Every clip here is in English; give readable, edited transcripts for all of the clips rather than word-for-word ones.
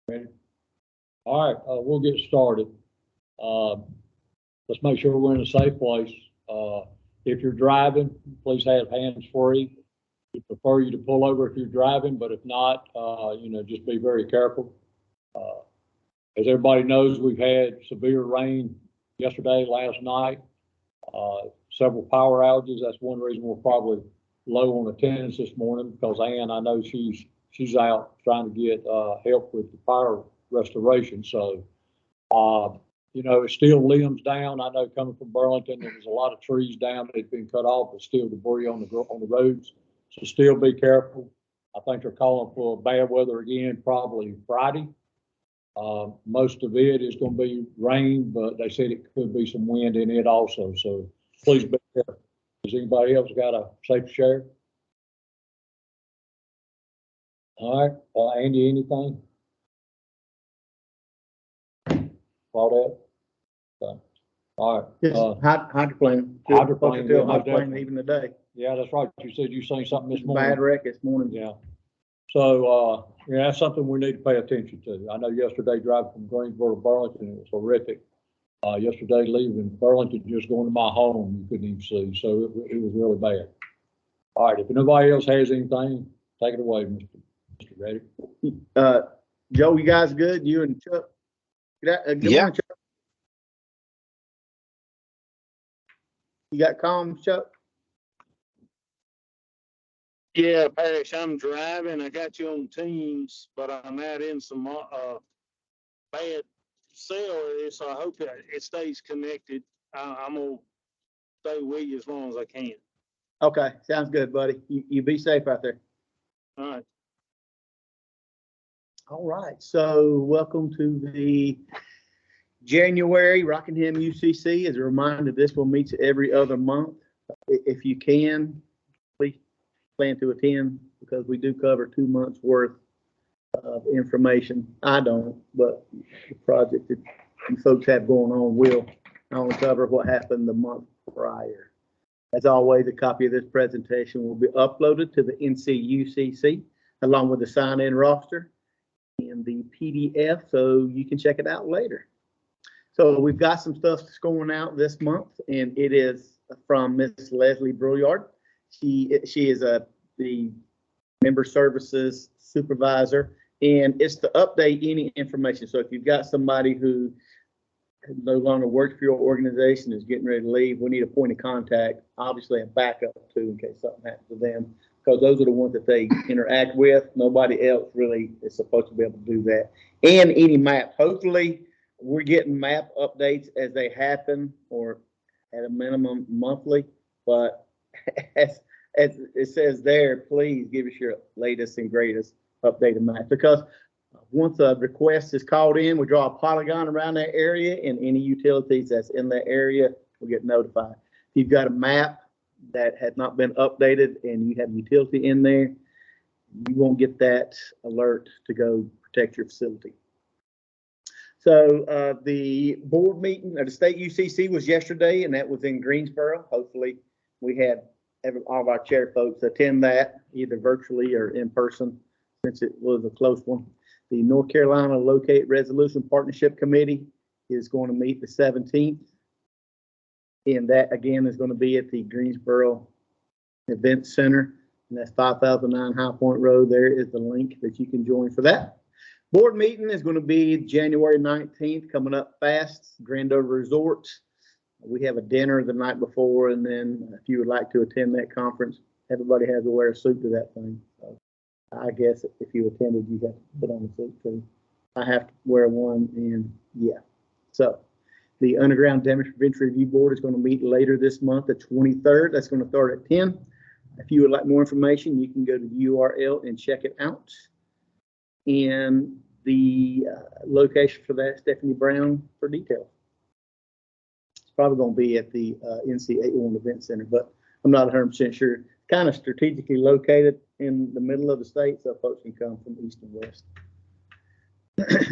Ready? All right, we'll get started. Let's make sure we're in a safe place. If you're driving, please have hands free. We prefer you to pull over if you're driving, but if not, just be very careful. As everybody knows, we've had severe rain yesterday, last night, several power outages. That's one reason we're probably low on attendance this morning, because Ann, I know she's out trying to get help with the power restoration. So, it's still limbs down. I know coming from Burlington, there was a lot of trees down that had been cut off, but still debris on the roads. So still be careful. I think they're calling for bad weather again, probably Friday. Most of it is going to be rain, but they said it could be some wind in it also. So please be careful. Has anybody else got a safe share? All right, Andy, anything? Claudette? Okay. All right. Yes, hydroplane. Hydroplane, even today. Yeah, that's right. You said you seen something this morning. Bad wreck this morning. Yeah. So, that's something we need to pay attention to. I know yesterday driving from Greensboro to Burlington, it was horrific. Yesterday leaving Burlington, just going to my home, you couldn't even see. So it was really bad. All right. If nobody else has anything, take it away, Mr. Reddick. Joe, you guys good? You and Chuck? Good Yeah. morning, Chuck. You got comms, Chuck? Yeah, Parrish, I'm driving. I got you on Teams, but I'm out in some bad cell area, so I hope it stays connected. I'm gonna stay with you as long as I can. Okay, sounds good, buddy. You be safe out there. All right. All right, so welcome to the January Rockingham UCC. As a reminder, this will meet every other month. If you can, please plan to attend, because we do cover 2 months worth of information. I don't, but the project that you folks have going on will only cover what happened the month prior. As always, a copy of this presentation will be uploaded to the NCUCC along with the sign-in roster and the PDF, so you can check it out later. So we've got some stuff that's going out this month, and it is from Miss Leslie Brouillard. She is the member services supervisor, and it's to update any information. So if you've got somebody who no longer works for your organization, is getting ready to leave, we need a point of contact, obviously a backup too, in case something happens to them, because those are the ones that they interact with. Nobody else really is supposed to be able to do that. And any map. Hopefully we're getting map updates as they happen, or at a minimum monthly, but as it says there, please give us your latest and greatest updated map, because once a request is called in, we draw a polygon around that area, and any utilities that's in that area will get notified. If you've got a map that has not been updated and you have utility in there, you won't get that alert to go protect your facility. So the board meeting at the state UCC was yesterday, and that was in Greensboro. Hopefully we had all of our chair folks attend that, either virtually or in person, since it was a close one. The North Carolina Locate Resolution Partnership Committee is going to meet the 17th. And that again is going to be at the Greensboro Event Center. And that's 5009 High Point Road. There is the link that you can join for that. Board meeting is going to be January 19th, coming up fast, Grandover Resort. We have a dinner the night before, and then if you would like to attend that conference, everybody has to wear a suit to that thing. So I guess if you attended, you have to put on a suit too. I have to wear one, and yeah. So the Underground Damage Prevention Review Board is going to meet later this month, the 23rd. That's going to start at 10. If you would like more information, you can go to the URL and check it out. And the location for that, Stephanie Brown for details. It's probably going to be at the NC81 Event Center, but I'm not 100% sure. Kind of strategically located in the middle of the state, so folks can come from east and west.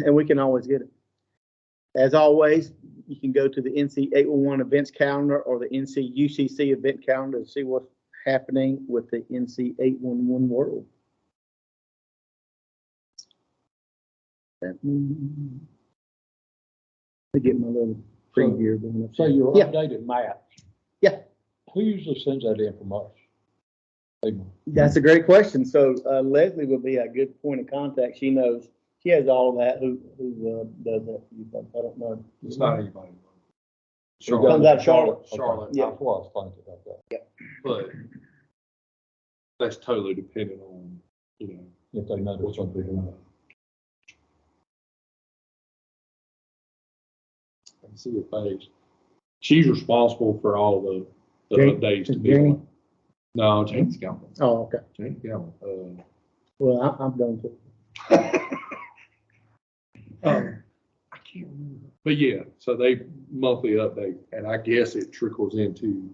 And we can always get it. As always, you can go to the NC811 events calendar or the NCUCC event calendar to see what's happening with the NC811 world. Let me get my little preview going up. So your Yeah. updated maps. Yeah. Who usually sends that in from us? That's a great question. So Leslie would be a good point of contact. She knows, she has all of that. Who does that for you folks? I don't know. It's not anybody. Comes out of Charlotte. Charlotte. Yeah. That's what I was thinking about that. Yeah. But that's totally dependent on, If they know there's something going on. I can see your face. She's responsible for all the Jane- updates to is be Jane? on. No, Jane's got one. Oh, okay. Jane's got one. Well, I'm done too. I can't remember. But yeah, so they monthly update, and I guess it trickles into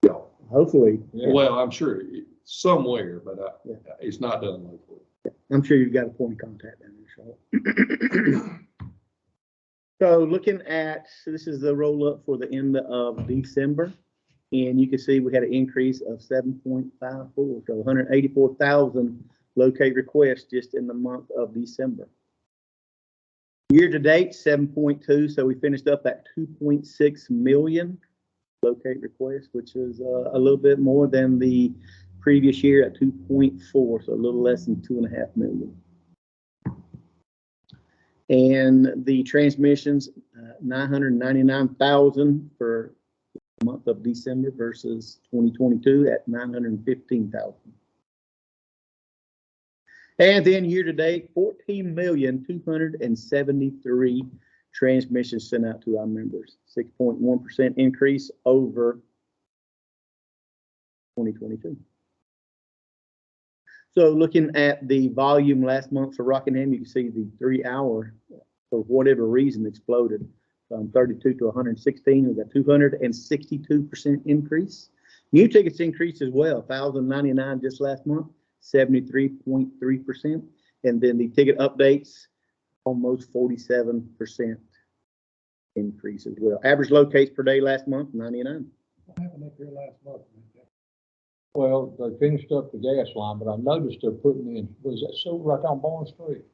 y'all. Hopefully, Yeah. Well, I'm sure somewhere, but Yeah. it's not done locally. I'm sure you've got a point of contact down there, Charlotte. So looking at, so this is the roll up for the end of December. And you can see we had an increase of 7.54, so 184,000 locate requests just in the month of December. Year to date, 7.2, so we finished up at 2.6 million locate requests, which is a little bit more than the previous year at 2.4, so a little less than 2.5 million. And the transmissions, 999,000 for the month of December versus 2022 at 915,000. And then year to date, 14,273 transmissions sent out to our members, 6.1% increase over 2022. So looking at the volume last month for Rockingham, you can see the 3 hour, for whatever reason, exploded from 32 to 116. We got 262% increase. New tickets increased as well, 1,099 just last month, 73.3%. And then the ticket updates, almost 47% increase as well. Average locates per day last month, 99. What happened up here last month? Well, they finished up the gas line, but I noticed they're putting in, was that so right down Barnes Street?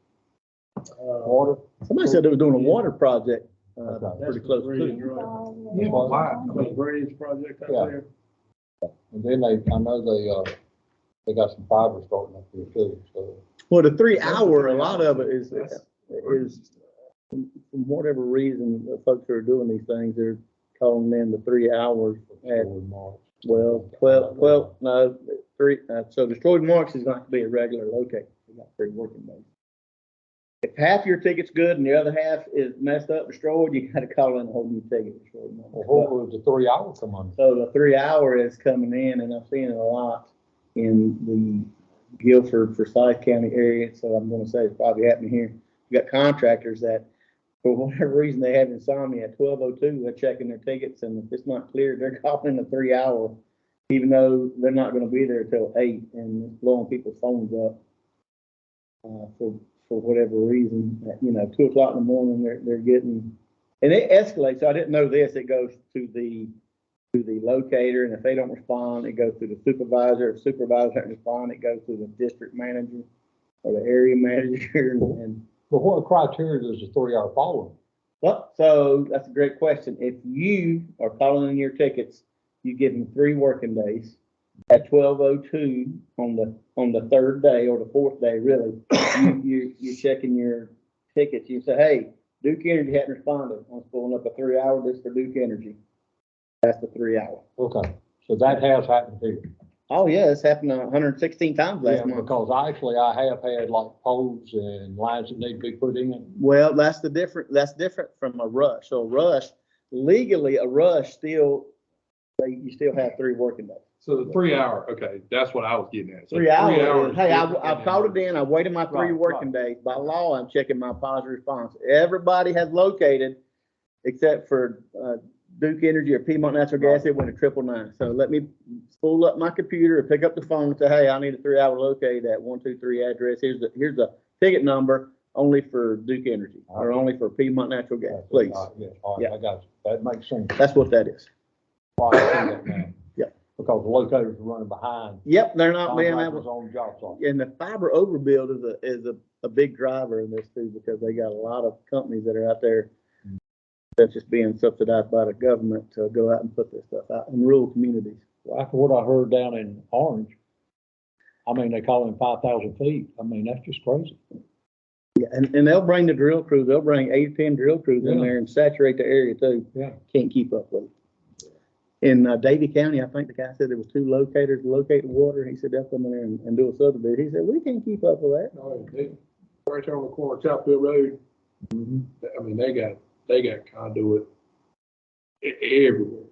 Water? Somebody said they were doing a water project, Okay. pretty close to. Yeah, why? bridge project Yeah. And then I know they got some fiber starting up here too, so. Well, the 3 hour, a lot of it is from whatever reason, the folks who are doing these things, they're calling in the 3 hours at, well, 12, no, 3, so destroyed marks is not to be a regular locate. We got 3 working days. If half your ticket's good and the other half is messed up, destroyed, you gotta call in a whole new ticket. Destroyed marks. Well, what was the 3 hour come on? So the 3 hour is coming in, and I've seen it a lot in the Guilford, Forsyth County area. So I'm gonna say it's probably happening here. You got contractors that, for whatever reason, they have insomnia at 12:02, they're checking their tickets, and if it's not clear, they're calling a 3 hour, even though they're not gonna be there till 8, and it's blowing people's phones up. For whatever reason, 2 o'clock in the morning, they're getting, and it escalates. So I didn't know this. It goes to the locator, and if they don't respond, it goes to the supervisor. If supervisor doesn't respond, it goes to the district manager or the area manager. And But what criteria does the 3 hour follow? well, so that's a great question. If you are calling in your tickets, you give them 3 working days. At 12:02 on the 3rd day or the 4th day, really, you're checking your tickets. You say, hey, Duke Energy hadn't responded. I'm pulling up a 3 hour just for Duke Energy. That's the 3 hour. Okay, so that has happened here. Oh yeah, it's happened 116 times last month. Because I have had like poles and lines that need to be put in. Well, that's different from a rush. So a rush, legally, a rush you still have 3 working days. So the 3 hour, okay, that's what I was getting at. So 3 hours. Hey, different I've called it in. I waited my 3 Right, working days. By law, I'm checking my positive response. Everybody has located, except for Duke Energy or Piedmont Natural Gas. It went to 999. So let me spool up my computer and pick up the phone and say, hey, I need a 3 hour locate at 123 address. Here's the ticket number only for Duke Energy or only for Piedmont Natural Gas, please. Yes, all right, Yeah. I got you. That makes sense. That's what that is. All right, I see that now. because the locators are running behind. Yep, they're not being Contractors able, on job sites. and the fiber overbuild is a big driver in this too, because they got a lot of companies that are out there that's just being subsidized by the government to go out and put this stuff out in rural communities. Well, after what I heard down in Orange, I mean, they call them 5,000 feet. I mean, that's just crazy. Yeah, and they'll bring the drill crews, they'll bring 8 to 10 drill crews in Yeah. there and saturate the area too. Yeah. Can't keep up with it. In Davie County, I think the guy said there was 2 locators to locate the water. He said they'll come in there and do a subdivision. He said, we can't keep up with that. No, right there on the corner of Chapel Road. Mhm. I mean, they got conduit everywhere.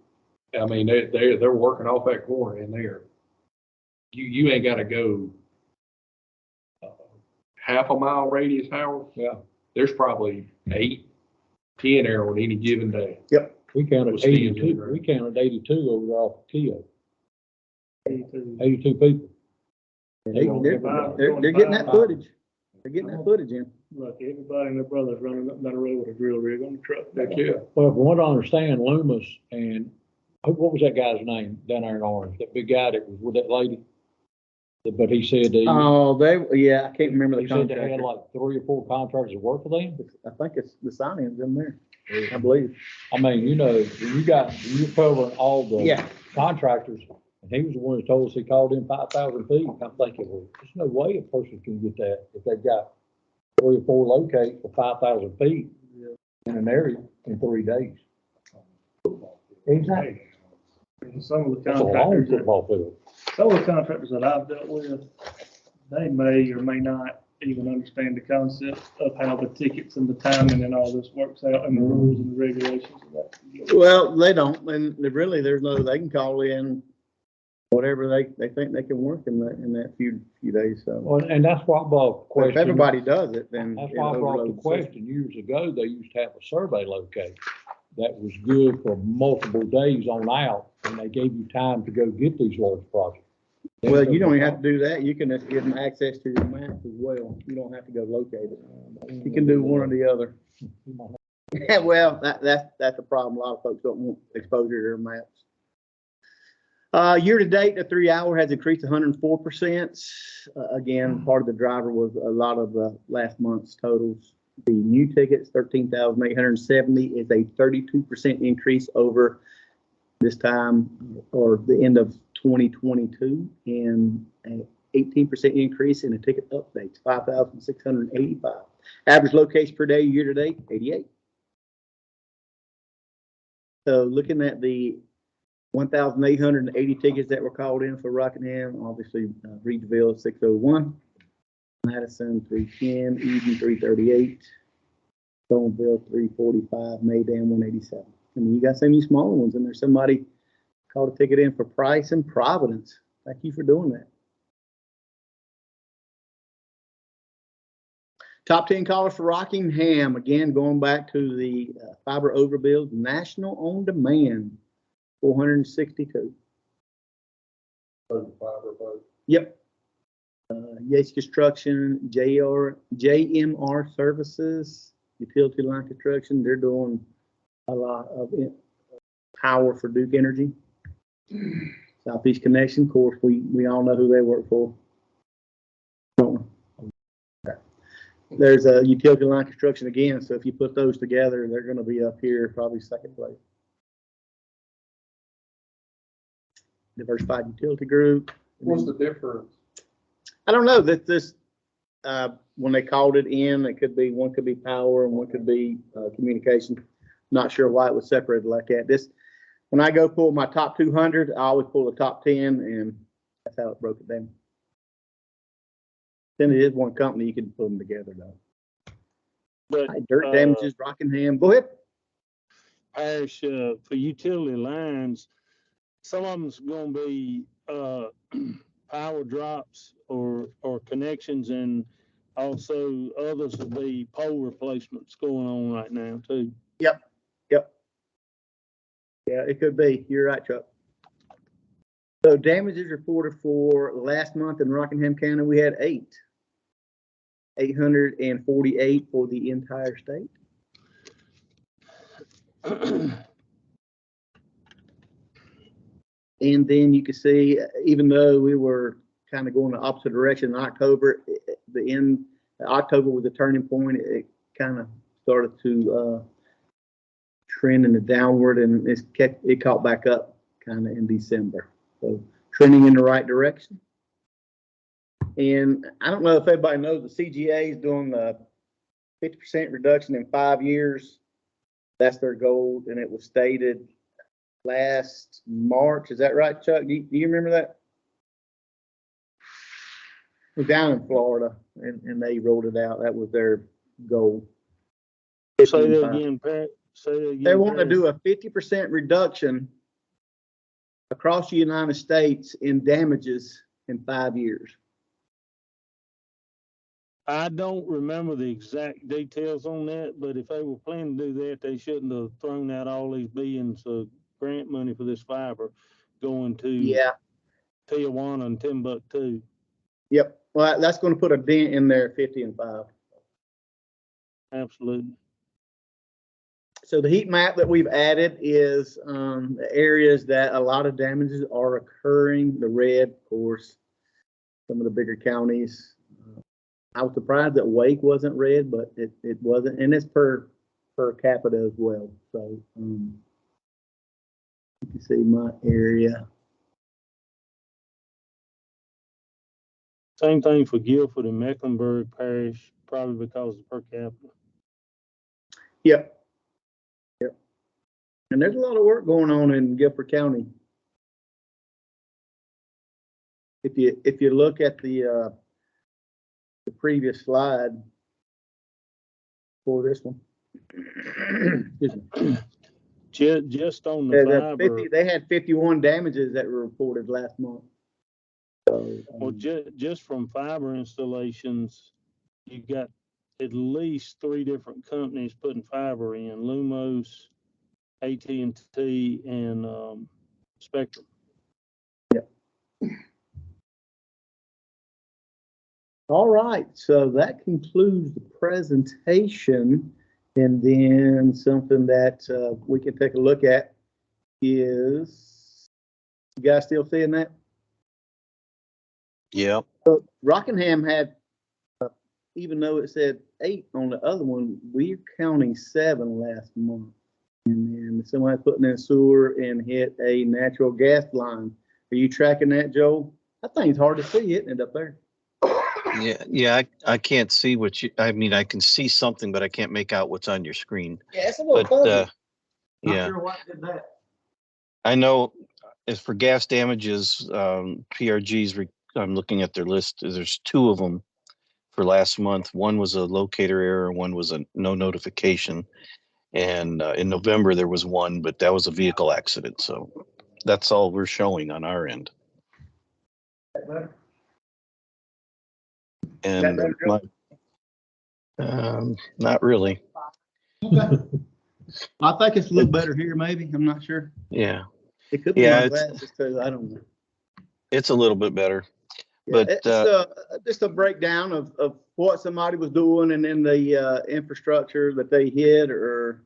I mean, they're working off that corner in there. You ain't gotta go half a mile radius, Howard. Yeah. There's probably 8, 10 there on any given day. We counted Was Steve's 82, in there. we counted 82 over there off of Keogh, 82. 82 people. They're getting that footage. They're getting that footage in. Look, everybody and their brother's running up and down the road with a drill rig on the truck. Heck, yeah. Well, from what I understand, Loomis and, what was that guy's name down there in Orange? That big guy that was with that lady? But he said that, Oh, yeah, I can't remember the he said they had contractor. like 3 or 4 contractors that work for them. I think it's the sign-ins in there, I believe. I mean, you know, when you're covering all the Yeah. contractors, and he was the one who told us he called in 5,000 feet. I'm thinking, well, there's no way a person can get that if they've got 3 or 4 locates for 5,000 feet in an area in 3 days. Exactly. And some of the That's a long contractors, football field. some of the contractors that I've dealt with, they may or may not even understand the concept of how the tickets and the timing and all this works out and the rules and the regulations of that. Well, they don't, and there's no, they can call in whatever they think they can work in that few days, so. Well, and that's why I brought the But question. if everybody does it, then. That's it why I brought the overloads the system. question. Years ago, they used to have a survey locator that was good for multiple days on out, and they gave you time to go get these large projects. Well, you don't even have to do that. You can just give them access to your maps as well. You don't have to go locate it. You can do one or the other. Yeah, well, that's a problem. A lot of folks don't want exposure to their maps. Year to date, the 3 hour has increased 104%. Again, part of the driver was a lot of the last month's totals. The new tickets, 13,870, is a 32% increase over this time or the end of 2022, and an 18% increase in the ticket updates, 5,685. Average locations per day year to date, 88. So looking at the 1,880 tickets that were called in for Rockingham, obviously Reedville 601, Madison 310, Eden 338, Stoneville 345, Maydan 187. I mean, you got some of these smaller ones in there. Somebody called a ticket in for Price and Providence. Thank you for doing that. Top 10 callers for Rockingham. Again, going back to the fiber overbuild, national on demand, 462. Yep. Yates Construction, JMR Services, Utility Line Construction, they're doing a lot of power for Duke Energy. Southeast Connection, of course, we all know who they work for. Okay. There's a Utility Line Construction again, so if you put those together, they're going to be up here, probably second place. Diversified Utility Group. What's the difference? I don't know that this, when they called it in, one could be power and one could be communication. Not sure why it was separated like that. When I go pull my top 200, I always pull the top 10, and that's how it broke it down. Then it is one company, you can put them together though. But Dirt Damages, Rockingham, go ahead. Parish, for utility lines, some of them's gonna be, power drops or connections, and also others will be pole replacements going on right now too. Yep. Yeah, it could be. You're right, Chuck. So damages reported for last month in Rockingham County, we had 848 for the entire state. And then you can see, even though we were kind of going the opposite direction in October, October was a turning point. It kind of started to trend in the downward, and it caught back up kind of in December. So trending in the right direction. And I don't know if everybody knows the CGA is doing the 50% reduction in 5 years. That's their goal, and it was stated last March. Is that right, Chuck? Do you remember that? It was down in Florida, and they rolled it out. That was their goal. Say that again, Pat. Say that again. They want to Pat. do a 50% reduction across the United States in damages in 5 years. I don't remember the exact details on that, but if they were planning to do that, they shouldn't have thrown out all these billions of grant money for this fiber going to Yeah. Tijuana and Timbuktu. Yep. Well, that's going to put a dent in there, 50 and 5. Absolutely. So the heat map that we've added is the areas that a lot of damages are occurring. The red, of course, some of the bigger counties. I was surprised that Wake wasn't red, but it wasn't, and it's per capita as well. So you can see my area. Same thing for Guilford and Mecklenburg Parish, probably because of per capita. Yep. Yep. And there's a lot of work going on in Guilford County. If you look at the previous slide for this one. Excuse me. Just on the fiber. They had 51 damages that were reported last month. So, Well, just from fiber installations, you got at least 3 different companies putting fiber in: Lumos, AT&T, and Spectrum. all right, so that concludes the presentation. And then something that we can take a look at is, you guys still seeing that? Yeah. So Rockingham had, even though it said 8 on the other one, we're counting 7 last month. And then somebody putting in sewer and hit a natural gas line. Are you tracking that, Joel? That thing's hard to see, isn't it, up there? Yeah. I can't see what I mean, I can see something, but I can't make out what's on your screen. Yeah, it's a little But fuzzy. Not yeah, sure what did that. I know as for gas damages, PRG's, I'm looking at their list. There's 2 of them for last month. One was a locator error, one was a no notification. And in November, there was 1, but that was a vehicle accident. So that's all we're showing on our end. And not really. Okay. I think it's a little better here, maybe. I'm not sure. Yeah. It could be Yeah, my glasses too. I don't know. It's a little bit better. Yeah, But it's just a breakdown of what somebody was doing and then the infrastructure that they hit, or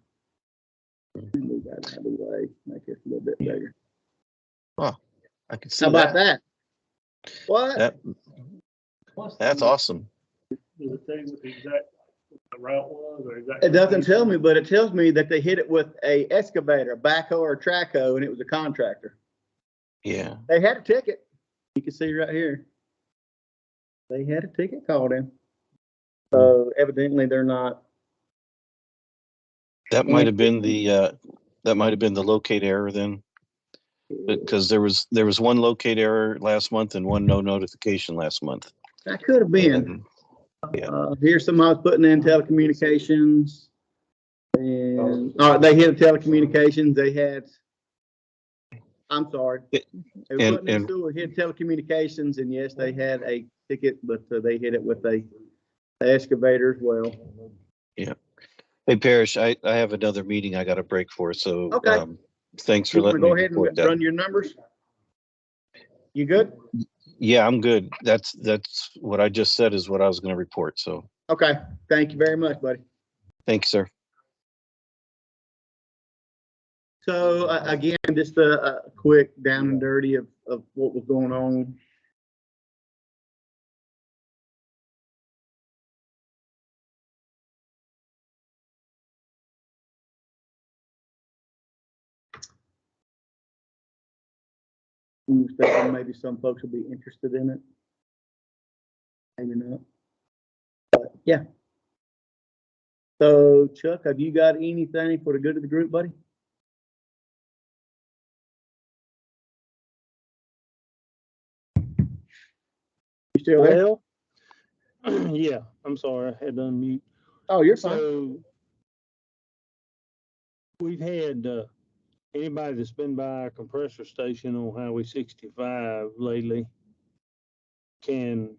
move that out of the way, make it a little bit bigger. Oh, I can see How about that? What? That's awesome. Does it tell you what the route was, or exactly? It doesn't tell me, but it tells me that they hit it with a excavator, a backhoe or a track hoe, and it was a contractor. Yeah. They had a ticket. You can see right here. They had a ticket called in. So evidently they're not. That might have been the locate error then, because there was 1 locate error last month and 1 no notification last month. That could have been. Here's somebody putting in telecommunications, and they hit telecommunications. They had. I'm sorry. They were putting in sewer, hit telecommunications, and yes, they had a ticket, but they hit it with a excavator as well. Yeah. Hey, Parrish, I have another meeting I got to break for, so okay. Thanks for letting me go ahead and run your numbers. You good? Yeah, I'm good. That's what I just said is what I was going to report. So. Okay. Thank you very much, buddy. Thank you, sir. So again, just a quick down and dirty of what was going on. Maybe some folks will be interested in it. Maybe not. But yeah. So Chuck, have you got anything for the good of the group, buddy? You still there? Well, yeah, I'm sorry, I had to unmute. Oh, you're fine. So we've had, anybody that's been by our compressor station on Highway 65 lately can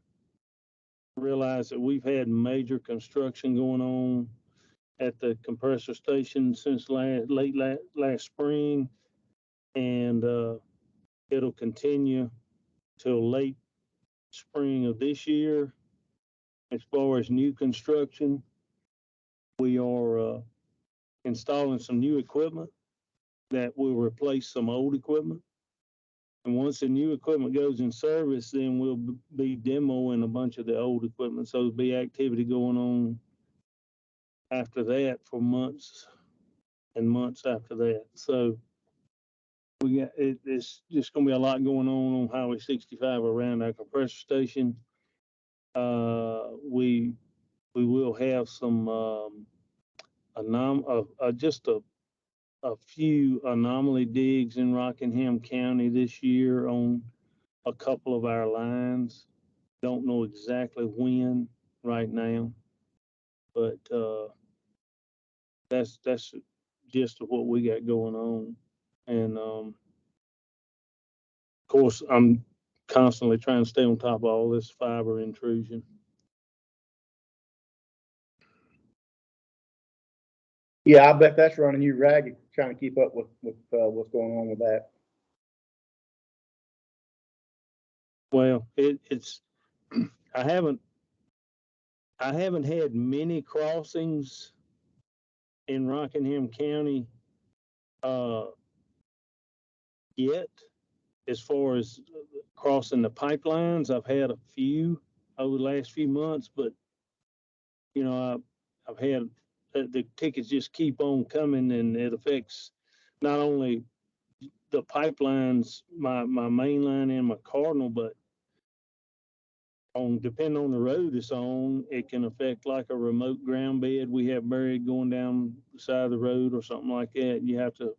realize that we've had major construction going on at the compressor station since last spring, and it'll continue till late spring of this year. As far as new construction, we are installing some new equipment that will replace some old equipment. And once the new equipment goes in service, then we'll be demoing a bunch of the old equipment. So there'll be activity going on after that for months and months after that. So it's just going to be a lot going on Highway 65 around our compressor station. We will have some just a few anomaly digs in Rockingham County this year on a couple of our lines. Don't know exactly when right now, but that's just what we got going on. And of course, I'm constantly trying to stay on top of all this fiber intrusion. Yeah, I bet that's running you ragged trying to keep up with what's going on with that. Well, it's I haven't had many crossings in Rockingham County yet. As far as crossing the pipelines, I've had a few over the last few months, but you know, I've had the tickets just keep on coming, and it affects not only the pipelines, my main line and my Cardinal, but depending on the road it's on, it can affect like a remote ground bed we have buried going down the side of the road or something like that. You have to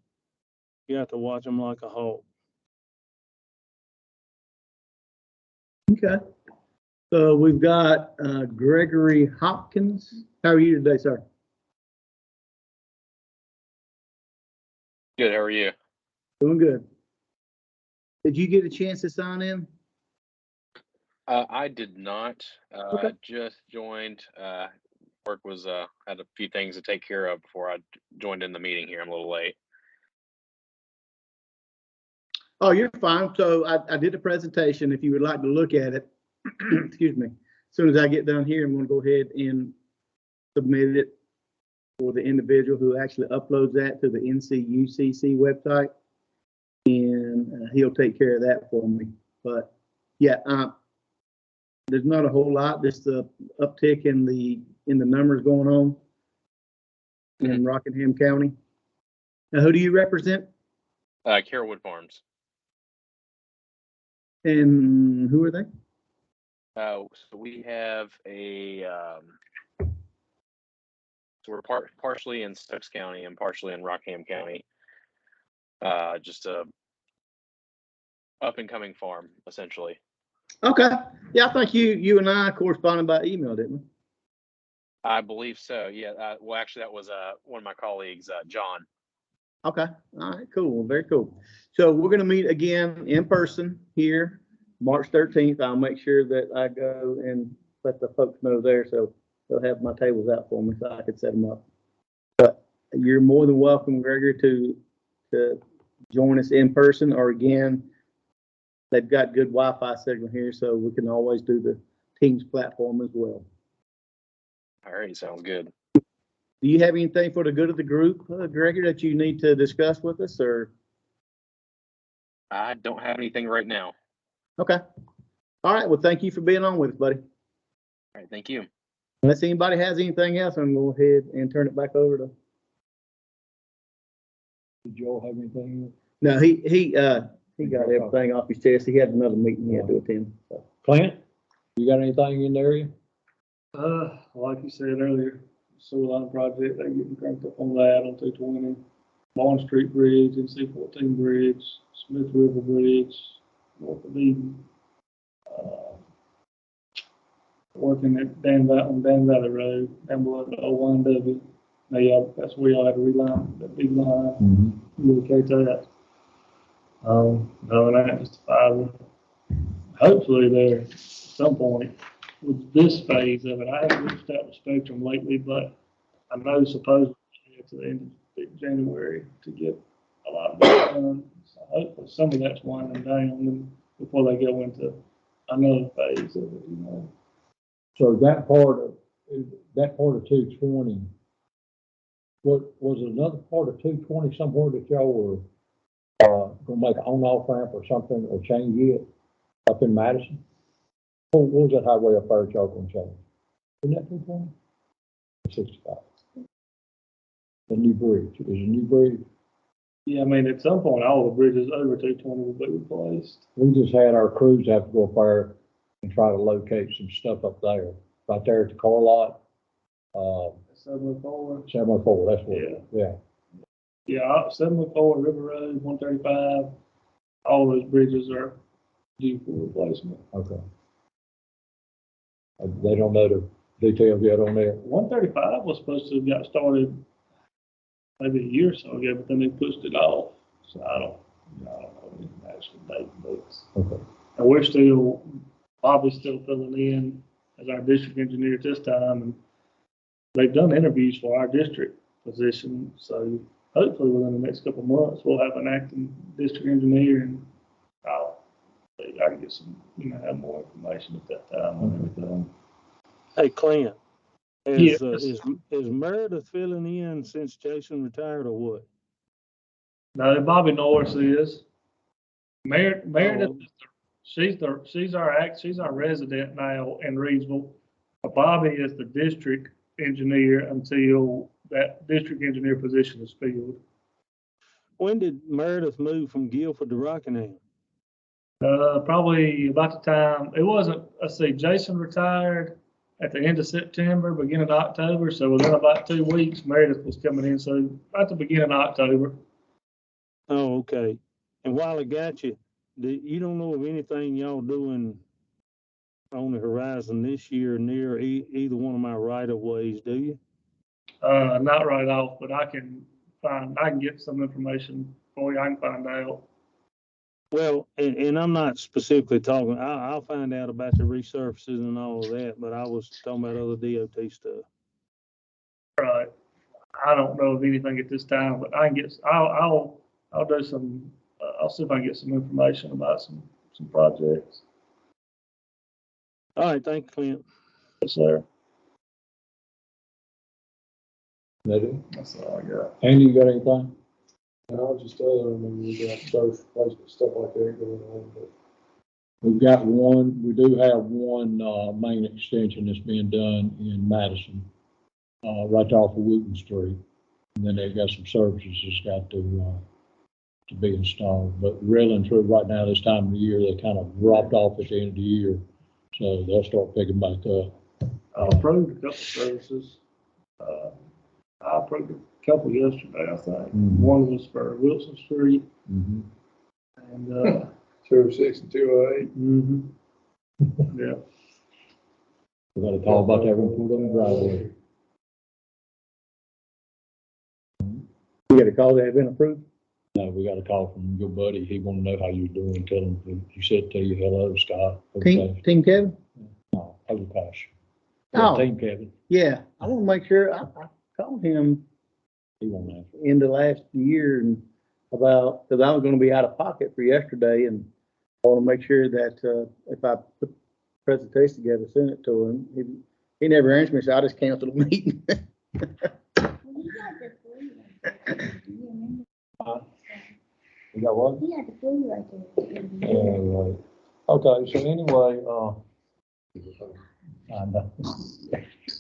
watch them like a hawk. Okay. So we've got Gregory Hopkins. How are you today, sir? Good. How are you? Doing good. Did you get a chance to sign in? I did not. Okay. Just joined. Work was had a few things to take care of before I joined in the meeting here. I'm a little late. Oh, you're fine. So I did a presentation. If you would like to look at it, excuse me. As soon as I get done here, I'm going to go ahead and submit it for the individual who actually uploads that to the NCUCC website, and he'll take care of that for me. But yeah, there's not a whole lot. Just the uptick in the numbers going on in Rockingham County. Now, who do you represent? Carrollwood Farms. And who are they? So we have so we're partially in Stokes County and partially in Rockingham County. Just a up and coming farm, essentially. Okay. Yeah, I think you and I corresponded by email, didn't we? I believe so. Yeah. Well, actually, that was one of my colleagues, John. Okay. All right. Cool. Very cool. So we're going to meet again in person here, March 13th. I'll make sure that I go and let the folks know there, so they'll have my tables out for me so I could set them up. But you're more than welcome, Gregory, to join us in person, or again, they've got good Wi-Fi signal here, so we can always do the Teams platform as well. All right. Sounds good. do you have anything for the good of the group, Gregor, that you need to discuss with us, or? I don't have anything right now. All Okay. All right. Well, thank you for being on with us, buddy. right, thank you. Unless anybody has anything else, I'm gonna go ahead and turn it back over to. Did Joel have anything? No, he got everything off his chest. He had another meeting he had to attend. So. Clint, you got anything in the area? Like you said earlier, sewer line project, they getting cranked up on that on 220. Bond Street Bridge, NC-14 Bridge, Smith River Bridge, north of Eden. Working at Dan Valley Road, down below the O1W. Now, yeah, that's where y'all had to reline that big line, relocate that. No, and that just fiber. Hopefully there, at some point, with this phase of it, I haven't reached out to Spectrum lately, but I know supposedly it's the end of January to get a lot of that done. So hopefully some of that's winding down before they go into another phase of it, you know. So that part of 220, what was it, another part of 220 somewhere that y'all were gonna make an on-off ramp or something, or change it up in Madison? What was that highway up there that y'all gonna change? Isn't that 220? 65. The new bridge, is a new bridge. Yeah, I mean, at some point, all the bridges over 220 will be replaced. We just had our crews have to go up there and try to locate some stuff up there, right there at the car lot. 704. 704, that's what, yeah. Yeah, 704, River Road, 135, all those bridges are due for replacement. Okay. They don't know the details yet on there. 135 was supposed to have got started maybe a year or so ago, but then they pushed it off. So I don't know the actual date, but Okay. and Bobby's still filling in as our district engineer at this time, and they've done interviews for our district position. So hopefully within the next couple of months, we'll have an acting district engineer, and I can get some, have more information at that time on everything. Hey, Clint, Yes. is Meredith filling in since Jason retired or what? No, Bobby Norris is. Meredith, she's our resident now in Reedsville. Bobby is the district engineer until that district engineer position is filled. When did Meredith move from Guilford to Rockingham? Probably about the time, it wasn't, let's see, Jason retired at the end of September, beginning of October. So within about 2 weeks, Meredith was coming in. So at the beginning of October. Oh, okay. And while I got you, you don't know of anything y'all doing on the horizon this year near either one of my right-of-ways, do you? Not right off, but I can get some information for you. I can find out. Well, and I'm not specifically talking, I'll find out about the resurfaces and all of that, but I was talking about other DOT stuff. Right. I don't know of anything at this time, but I can get, I'll do some, I'll see if I can get some information about some projects. All right, thank you, Clint. Yes, sir. That's all I got. Andy, you got anything? No, just we got both places, stuff like that going on, but. We do have one main extension that's being done in Madison, right off of Wooten Street. And then they've got some services that's got to be installed. But really and true, right now, this time of the year, they kind of dropped off at the end of the year. So they'll start picking back up. I approved a couple of services. I approved a couple yesterday, I think. Mm-hmm. One was for Wilson Street. Mm-hmm. And 206 and 208. Mm-hmm. Yeah. We got to talk about that one pulled on the driveway. You got a call that had been approved? No, we got a call from your buddy. He want to know how you're doing. Tell him, he said, tell you hello, Scott. Team Kevin? No, overpass. Oh. Team Kevin. Yeah, I want to make sure, I called him He won't answer. in the last year and because I was going to be out of pocket for yesterday, and I want to make sure that if I put the presentation together, send it to him. He never answered me, so I just canceled the meeting. You got what? He had the flu right there. Yeah, right. Okay, so anyway, and,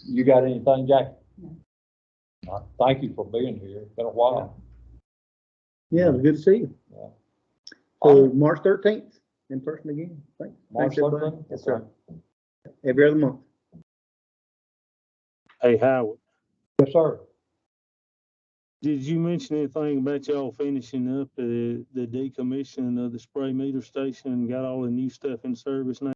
you got anything, Jack? No. Thank you for being here. It's been a while. Yeah, it was good to see you. Yeah. So March 13th, in person again. Thanks. March Thanks, everybody. 13th? Yes, sir. Every other month. Hey, Howard, Yes, sir. did you mention anything about y'all finishing up the decommissioning of the spray meter station and got all the new stuff in service now?